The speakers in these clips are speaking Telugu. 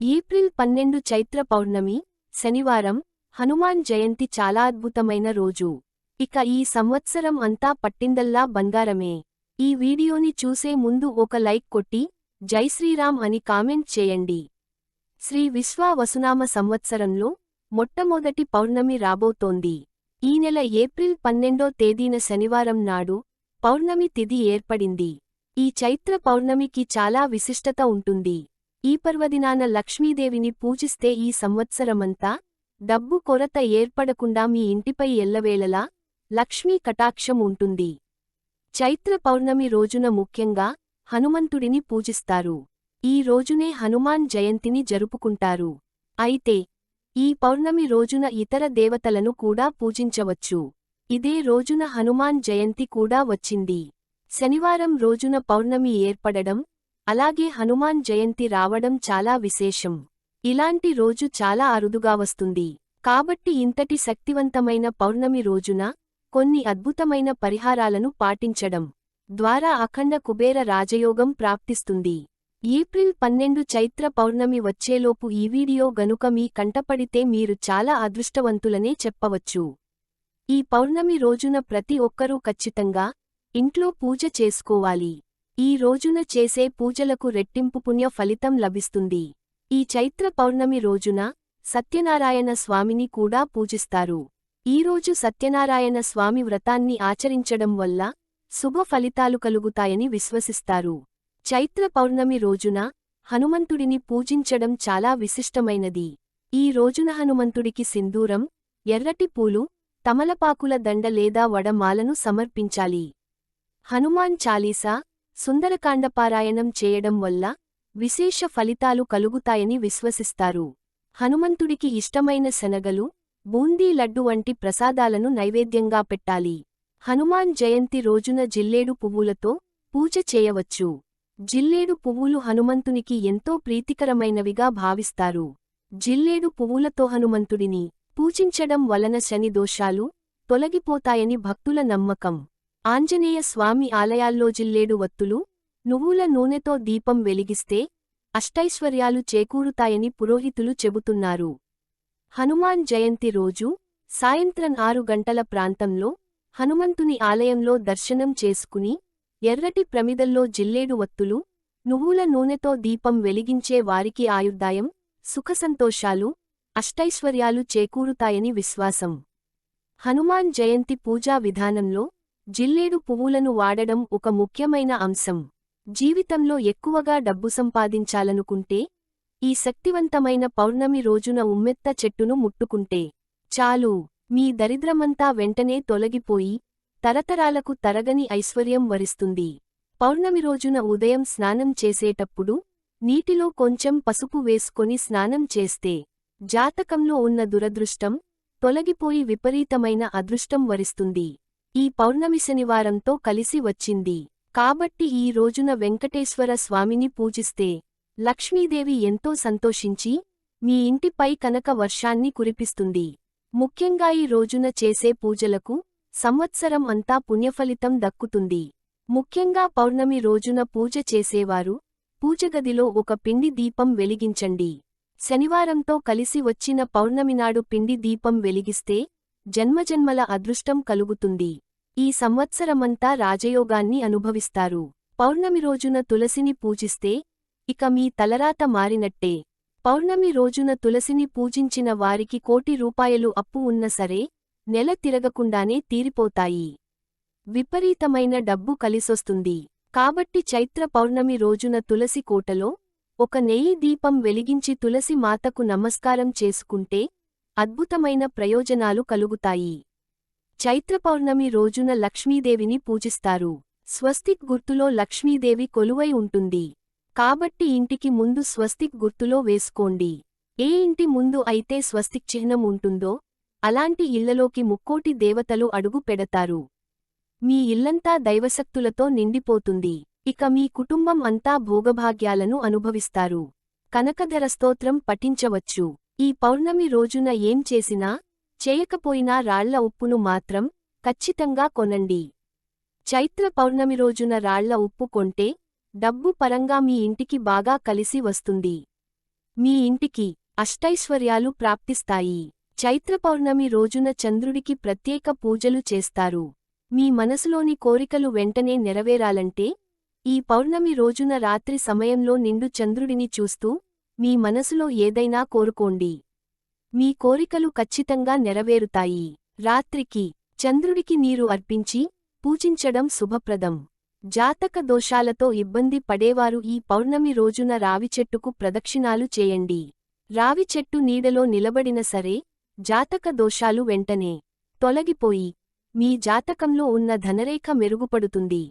ఏప్రిల్ 12 చైత్ర పౌర్ణమి, శనివారం, హనుమాన్ జయంతి చాలా అద్భుతమైన రోజు. ఇక ఈ సంవత్సరం అంతా పట్టిందల్లా బంగారమే. ఈ వీడియోని చూసే ముందు ఒక లైక్ కొట్టి, జై శ్రీరామ్ అని కామెంట్ చేయండి. శ్రీ విశ్వ వసునామ సంవత్సరంలో మొట్టమొదటి పౌర్ణమి రాబోతోంది. ఈ నెల ఏప్రిల్ 12వ తేదీన శనివారం నాడు పౌర్ణమి తిథి ఏర్పడింది. ఈ చైత్ర పౌర్ణమికి చాలా విశిష్టత ఉంటుంది. ఈ పర్వదినాన లక్ష్మీదేవిని పూజిస్తే ఈ సంవత్సరమంతా డబ్బు కొరత ఏర్పడకుండా మీ ఇంటిపై ఎల్లవేళలా లక్ష్మీ కటాక్షం ఉంటుంది. చైత్ర పౌర్ణమి రోజున ముఖ్యంగా హనుమంతుడిని పూజిస్తారు. ఈ రోజునే హనుమాన్ జయంతిని జరుపుకుంటారు. అయితే ఈ పౌర్ణమి రోజున ఇతర దేవతలను కూడా పూజించవచ్చు. ఇదే రోజున హనుమాన్ జయంతి కూడా వచ్చింది. శనివారం రోజున పౌర్ణమి ఏర్పడడం, అలాగే హనుమాన్ జయంతి రావడం చాలా విశేషం. ఇలాంటి రోజు చాలా అరుదుగా వస్తుంది. కాబట్టి ఇంతటి శక్తివంతమైన పౌర్ణమి రోజున కొన్ని అద్భుతమైన పరిహారాలను పాటించడం ద్వారా అఖండ కుబేర రాజయోగం ప్రాప్తిస్తుంది. ఏప్రిల్ 12 చైత్ర పౌర్ణమి వచ్చేలోపు ఈ వీడియో గనుక మీ కంటపడితే మీరు చాలా అదృష్టవంతులనే చెప్పవచ్చు. ఈ పౌర్ణమి రోజున ప్రతి ఒక్కరూ ఖచ్చితంగా ఇంట్లో పూజ చేసుకోవాలి. ఈ రోజున చేసే పూజలకు రెట్టింపు పుణ్య ఫలితం లభిస్తుంది. ఈ చైత్ర పౌర్ణమి రోజున సత్యనారాయణ స్వామిని కూడా పూజిస్తారు. ఈరోజు సత్యనారాయణ స్వామి వ్రతాన్ని ఆచరించడం వల్ల శుభ ఫలితాలు కలుగుతాయని విశ్వసిస్తారు. చైత్ర పౌర్ణమి రోజున హనుమంతుడిని పూజించడం చాలా విశిష్టమైనది. ఈ రోజున హనుమంతుడికి సింధూరం, ఎర్రటి పూలు, తమలపాకుల దండ లేదా వడమాలను సమర్పించాలి. హనుమాన్ చాలీసా, సుందరకాండపారాయణం చేయడం వల్ల విశేష ఫలితాలు కలుగుతాయని విశ్వసిస్తారు. హనుమంతుడికి ఇష్టమైన శనగలు, బూందీ లడ్డు వంటి ప్రసాదాలను నైవేద్యంగా పెట్టాలి. హనుమాన్ జయంతి రోజున జిల్లేడు పువ్వులతో పూజ చేయవచ్చు. జిల్లేడు పువ్వులు హనుమంతునికి ఎంతో ప్రీతికరమైనవిగా భావిస్తారు. జిల్లేడు పువ్వులతో హనుమంతుడిని పూజించడం వలన శని దోషాలు తొలగిపోతాయని భక్తుల నమ్మకం. ఆంజనేయ స్వామి ఆలయాల్లో జిల్లేడు వత్తులు, నువ్వుల నూనెతో దీపం వెలిగిస్తే అష్టైశ్వర్యాలు చేకూరుతాయని పురోహితులు చెబుతున్నారు. హనుమాన్ జయంతి రోజు సాయంత్రం 6 గంటల ప్రాంతంలో హనుమంతుని ఆలయంలో దర్శనం చేసుకుని ఎర్రటి ప్రమిదల్లో జిల్లేడు వత్తులు, నువ్వుల నూనెతో దీపం వెలిగించే వారికి ఆయుర్దాయం, సుఖసంతోషాలు, అష్టైశ్వర్యాలు చేకూరుతాయని విశ్వాసం. హనుమాన్ జయంతి పూజా విధానంలో జిల్లేడు పువ్వులను వాడడం ఒక ముఖ్యమైన అంశం. జీవితంలో ఎక్కువగా డబ్బు సంపాదించాలనుకుంటే ఈ శక్తివంతమైన పౌర్ణమి రోజున ఉమ్మెత్త చెట్టును ముట్టుకుంటే చాలు, మీ దరిద్రమంతా వెంటనే తొలగిపోయి తరతరాలకు తరగని ఐశ్వర్యం వరిస్తుంది. పౌర్ణమి రోజున ఉదయం స్నానం చేసేటప్పుడు నీటిలో కొంచెం పసుపు వేసుకొని స్నానం చేస్తే జాతకంలో ఉన్న దురదృష్టం తొలగిపోయి విపరీతమైన అదృష్టం వరిస్తుంది. ఈ పౌర్ణమి శనివారంతో కలిసి వచ్చింది కాబట్టి ఈ రోజున వెంకటేశ్వర స్వామిని పూజిస్తే లక్ష్మీదేవి ఎంతో సంతోషించి మీ ఇంటిపై కనక వర్షాన్ని కురిపిస్తుంది. ముఖ్యంగా ఈ రోజున చేసే పూజలకు సంవత్సరం అంతా పుణ్యఫలితం దక్కుతుంది. ముఖ్యంగా పౌర్ణమి రోజున పూజ చేసేవారు పూజగదిలో ఒక పిండి దీపం వెలిగించండి. శనివారంతో కలిసి వచ్చిన పౌర్ణమినాడు పిండి దీపం వెలిగిస్తే జన్మజన్మల అదృష్టం కలుగుతుంది. ఈ సంవత్సరమంతా రాజయోగాన్ని అనుభవిస్తారు. పౌర్ణమి రోజున తులసిని పూజిస్తే ఇక మీ తలరాత మారినట్టే. పౌర్ణమి రోజున తులసిని పూజించిన వారికి ₹1,00,00,000 అప్పు ఉన్న సరే నెల తిరగకుండానే తీరిపోతాయి. విపరీతమైన డబ్బు కలిసొస్తుంది. కాబట్టి చైత్ర పౌర్ణమి రోజున తులసి కోటలో ఒక నెయ్యి దీపం వెలిగించి తులసి మాతకు నమస్కారం చేసుకుంటే అద్భుతమైన ప్రయోజనాలు కలుగుతాయి. చైత్ర పౌర్ణమి రోజున లక్ష్మీదేవిని పూజిస్తారు. స్వస్తిక్ గుర్తులో లక్ష్మీదేవి కొలువై ఉంటుంది. కాబట్టి ఇంటికి ముందు స్వస్తిక్ గుర్తులో వేసుకోండి. ఏ ఇంటి ముందు అయితే స్వస్తిక్ చిహ్నం ఉంటుందో అలాంటి ఇళ్లలోకి ముక్కోటి దేవతలు అడుగు పెడతారు. మీ ఇల్లంతా దైవశక్తులతో నిండిపోతుంది. ఇక మీ కుటుంబం అంతా భోగభాగ్యాలను అనుభవిస్తారు. కనకధర స్తోత్రం పఠించవచ్చు. ఈ పౌర్ణమి రోజున ఏం చేసినా చేయకపోయినా రాళ్ల ఉప్పును మాత్రం ఖచ్చితంగా కొనండి. చైత్ర పౌర్ణమి రోజున రాళ్ల ఉప్పు కొంటే డబ్బు పరంగా మీ ఇంటికి బాగా కలిసి వస్తుంది. మీ ఇంటికి అష్టైశ్వర్యాలు ప్రాప్తిస్తాయి. చైత్ర పౌర్ణమి రోజున చంద్రుడికి ప్రత్యేక పూజలు చేస్తారు. మీ మనసులోని కోరికలు వెంటనే నెరవేరాలంటే ఈ పౌర్ణమి రోజున రాత్రి సమయంలో నిండు చంద్రుడిని చూస్తూ మీ మనసులో ఏదైనా కోరుకోండి. మీ కోరికలు ఖచ్చితంగా నెరవేరుతాయి. రాత్రికి చంద్రుడికి నీరు అర్పించి పూజించడం శుభప్రదం. జాతక దోషాలతో ఇబ్బంది పడేవారు ఈ పౌర్ణమి రోజున రావి చెట్టుకు ప్రదక్షిణాలు చేయండి. రావి చెట్టు నీడలో నిలబడిన సరే జాతక దోషాలు వెంటనే తొలగిపోయి మీ జాతకంలో ఉన్న ధనరేఖ మెరుగుపడుతుంది.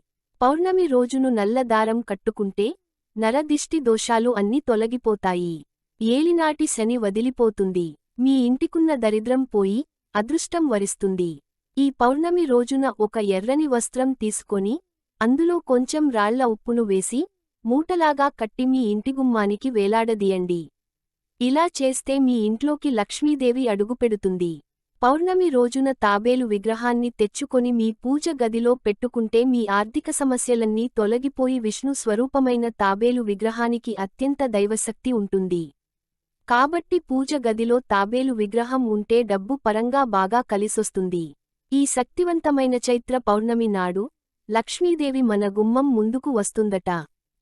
పౌర్ణమి రోజును నల్ల దారం కట్టుకుంటే నరదిష్టి దోషాలు అన్నీ తొలగిపోతాయి. ఏలినాటి శని వదిలిపోతుంది. మీ ఇంటికున్న దరిద్రం పోయి అదృష్టం వరిస్తుంది. ఈ పౌర్ణమి రోజున ఒక ఎర్రని వస్త్రం తీసుకొని అందులో కొంచెం రాళ్ల ఉప్పును వేసి మూటలాగా కట్టి మీ ఇంటిగుమ్మానికి వేలాడదీయండి. ఇలా చేస్తే మీ ఇంట్లోకి లక్ష్మీదేవి అడుగుపెడుతుంది. పౌర్ణమి రోజున తాబేలు విగ్రహాన్ని తెచ్చుకొని మీ పూజ గదిలో పెట్టుకుంటే మీ ఆర్థిక సమస్యలన్నీ తొలగిపోయి విష్ణు స్వరూపమైన తాబేలు విగ్రహానికి అత్యంత దైవశక్తి ఉంటుంది. కాబట్టి పూజ గదిలో తాబేలు విగ్రహం ఉంటే డబ్బు పరంగా బాగా కలిసొస్తుంది. ఈ శక్తివంతమైన చైత్ర పౌర్ణమి నాడు లక్ష్మీదేవి మన గుమ్మం ముందుకు వస్తుందట.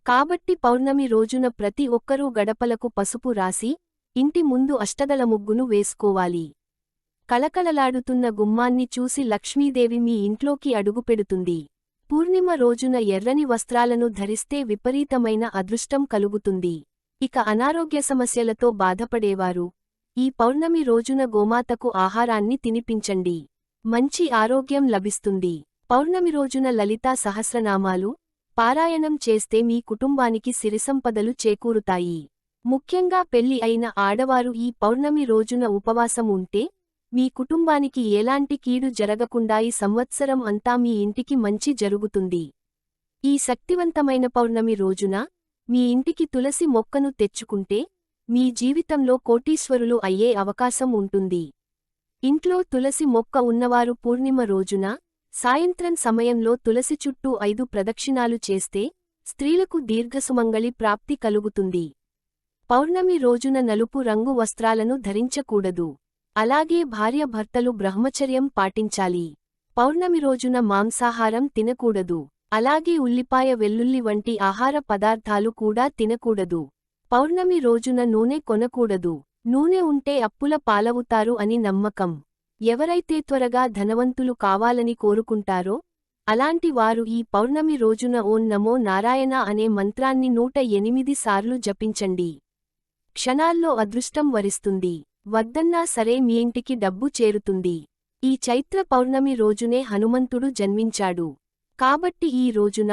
కాబట్టి పౌర్ణమి రోజున ప్రతి ఒక్కరూ గడపలకు పసుపు రాసి ఇంటి ముందు అష్టదళ ముగ్గును వేసుకోవాలి. కళకళలాడుతున్న గుమ్మాన్ని చూసి లక్ష్మీదేవి మీ ఇంట్లోకి అడుగుపెడుతుంది. పూర్ణిమ రోజున ఎర్రని వస్త్రాలను ధరిస్తే విపరీతమైన అదృష్టం కలుగుతుంది. ఇక అనారోగ్య సమస్యలతో బాధపడేవారు ఈ పౌర్ణమి రోజున గోమాతకు ఆహారాన్ని తినిపించండి. మంచి ఆరోగ్యం లభిస్తుంది. పౌర్ణమి రోజున లలితా సహస్రనామాలు పారాయణం చేస్తే మీ కుటుంబానికి సిరిసంపదలు చేకూరుతాయి. ముఖ్యంగా పెళ్లి అయిన ఆడవారు ఈ పౌర్ణమి రోజున ఉపవాసం ఉంటే మీ కుటుంబానికి ఎలాంటి కీడు జరగకుండా ఈ సంవత్సరం అంతా మీ ఇంటికి మంచి జరుగుతుంది. ఈ శక్తివంతమైన పౌర్ణమి రోజున మీ ఇంటికి తులసి మొక్కను తెచ్చుకుంటే మీ జీవితంలో కోటీశ్వరులు అయ్యే అవకాశం ఉంటుంది. ఇంట్లో తులసి మొక్క ఉన్నవారు పూర్ణిమ రోజున సాయంత్రం సమయంలో తులసి చుట్టూ 5 ప్రదక్షిణాలు చేస్తే స్త్రీలకు దీర్ఘసుమంగళి ప్రాప్తి కలుగుతుంది. పౌర్ణమి రోజున నలుపు రంగు వస్త్రాలను ధరించకూడదు. అలాగే భార్యాభర్తలు బ్రహ్మచర్యం పాటించాలి. పౌర్ణమి రోజున మాంసాహారం తినకూడదు. అలాగే ఉల్లిపాయ వెల్లుల్లి వంటి ఆహార పదార్థాలు కూడా తినకూడదు. పౌర్ణమి రోజున నూనె కొనకూడదు. నూనె ఉంటే అప్పుల పాలవుతారు అని నమ్మకం. ఎవరైతే త్వరగా ధనవంతులు కావాలని కోరుకుంటారో అలాంటి వారు ఈ పౌర్ణమి రోజున ఓం నమో నారాయణ అనే మంత్రాన్ని 108 సార్లు జపించండి. క్షణాల్లో అదృష్టం వరిస్తుంది. వద్దన్నా సరే మీ ఇంటికి డబ్బు చేరుతుంది. ఈ చైత్ర పౌర్ణమి రోజునే హనుమంతుడు జన్మించాడు. కాబట్టి ఈ రోజున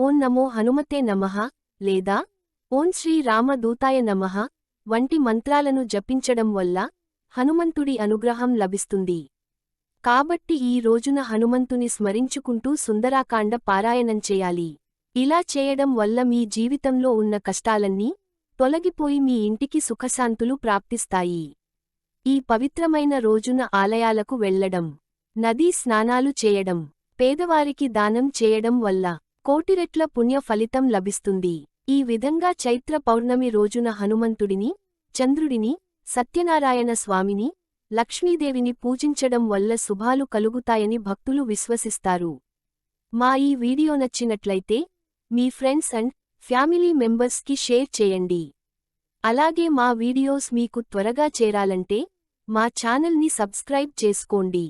ఓం నమో హనుమతే నమః లేదా ఓం శ్రీ రామదూతాయ నమః వంటి మంత్రాలను జపించడం వల్ల హనుమంతుడి అనుగ్రహం లభిస్తుంది. కాబట్టి ఈ రోజున హనుమంతుని స్మరించుకుంటూ సుందరాకాండ పారాయణం చేయాలి. ఇలా చేయడం వల్ల మీ జీవితంలో ఉన్న కష్టాలన్నీ తొలగిపోయి మీ ఇంటికి సుఖశాంతులు ప్రాప్తిస్తాయి. ఈ పవిత్రమైన రోజున ఆలయాలకు వెళ్లడం, నదీ స్నానాలు చేయడం, పేదవారికి దానం చేయడం వల్ల కోటిరెట్ల పుణ్య ఫలితం లభిస్తుంది. ఈ విధంగా చైత్ర పౌర్ణమి రోజున హనుమంతుడిని, చంద్రుడిని, సత్యనారాయణ స్వామిని, లక్ష్మీదేవిని పూజించడం వల్ల శుభాలు కలుగుతాయని భక్తులు విశ్వసిస్తారు. మా ఈ వీడియో నచ్చినట్లయితే మీ ఫ్రెండ్స్ అండ్ ఫ్యామిలీ మెంబర్స్కి షేర్ చేయండి. అలాగే మా వీడియోస్ మీకు త్వరగా చేరాలంటే మా ఛానల్ని సబ్స్క్రైబ్ చేసుకోండి.